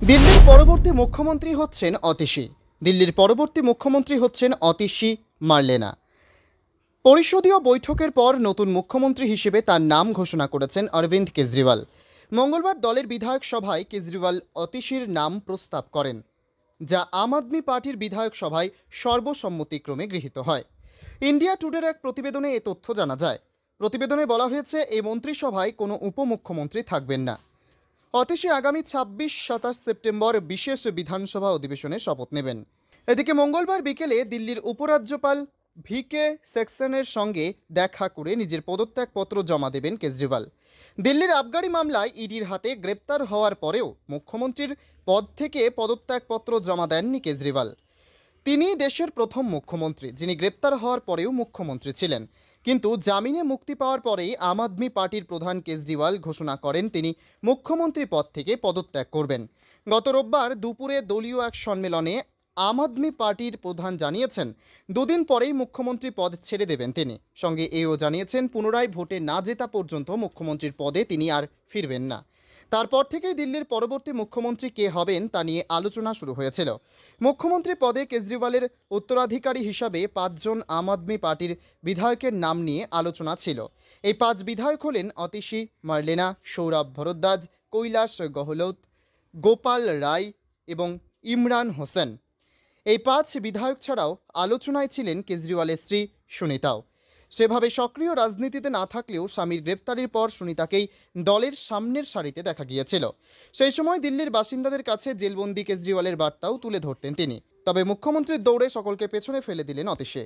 দিল্লির পরবর্তী মুখ্যমন্ত্রী হচ্ছেন অতীশী। দিল্লির পরবর্তী মুখ্যমন্ত্রী হচ্ছেন অতীশী মার্লেনা। পরিষদীয় বৈঠকের পর নতুন মুখ্যমন্ত্রী হিসেবে তার নাম ঘোষণা করেছেন অরবিন্দ কেজরিওয়াল। মঙ্গলবার দলের বিধায়ক সভায় কেজরিওয়াল অতীশীর নাম প্রস্তাব করেন, যা আম আদমি পার্টির বিধায়ক সভায় সর্বসম্মতিক্রমে গৃহীত হয়। ইন্ডিয়া টুডের এক প্রতিবেদনে এ তথ্য জানা যায়। প্রতিবেদনে বলা হয়েছে, এই মন্ত্রিসভায় কোনো উপমুখ্যমন্ত্রী থাকবেন না। অতীশী আগামী ২৬-২৭ সেপ্টেম্বর বিশেষ বিধানসভা অধিবেশনে শপথ নেবেন। এদিকে মঙ্গলবার বিকেলে দিল্লির উপরাজ্যপাল ভিকে সেক্সেনের সঙ্গে দেখা করে নিজের পদত্যাগপত্র জমা দেবেন কেজরিওয়াল। দিল্লির আবগারি মামলায় ইডির হাতে গ্রেপ্তার হওয়ার পরেও মুখ্যমন্ত্রীর পদ থেকে পদত্যাগপত্র জমা দেননি কেজরিওয়াল। তিনি দেশের প্রথম মুখ্যমন্ত্রী যিনি গ্রেপ্তার হওয়ার পরেও মুখ্যমন্ত্রী ছিলেন। কিন্তু জামিনে মুক্তি পাওয়ার পরেই আম আদমি পার্টির প্রধান কেজরিওয়াল ঘোষণা করেন তিনি মুখ্যমন্ত্রী পদ থেকে পদত্যাগ করবেন। গত রোববার দুপুরে দলীয় এক সম্মেলনে আম আদমি পার্টির প্রধান জানিয়েছেন, দুদিন পরেই মুখ্যমন্ত্রী পদ ছেড়ে দেবেন তিনি। সঙ্গে এও জানিয়েছেন, পুনরায় ভোটে না জেতা পর্যন্ত মুখ্যমন্ত্রীর পদে তিনি আর ফিরবেন না। তারপর থেকেই দিল্লির পরবর্তী মুখ্যমন্ত্রী কে হবেন তা নিয়ে আলোচনা শুরু হয়েছিল। মুখ্যমন্ত্রী পদে কেজরিওয়ালের উত্তরাধিকারী হিসাবে ৫ জন আম আদমি পার্টির বিধায়কের নাম নিয়ে আলোচনা ছিল। এই ৫ বিধায়ক হলেন অতীশী মার্লেনা, সৌরভ ভরদ্বাজ, কৈলাস গহলোত, গোপাল রায় এবং ইমরান হোসেন। এই ৫ বিধায়ক ছাড়াও আলোচনায় ছিলেন কেজরিওয়ালের স্ত্রী সুনিতাও। সেভাবে সক্রিয় রাজনীতিতে না থাকলেও স্বামীর গ্রেপ্তারের পর সুনিতাকেই দলের সামনের সারিতে দেখা গিয়েছিল। সেই সময় দিল্লির বাসিন্দাদের কাছে জেলবন্দি কেজরিওয়ালের বার্তাও তুলে ধরতেন তিনি। তবে মুখ্যমন্ত্রীর দৌড়ে সকলকে পেছনে ফেলে দিলেন অতীশী।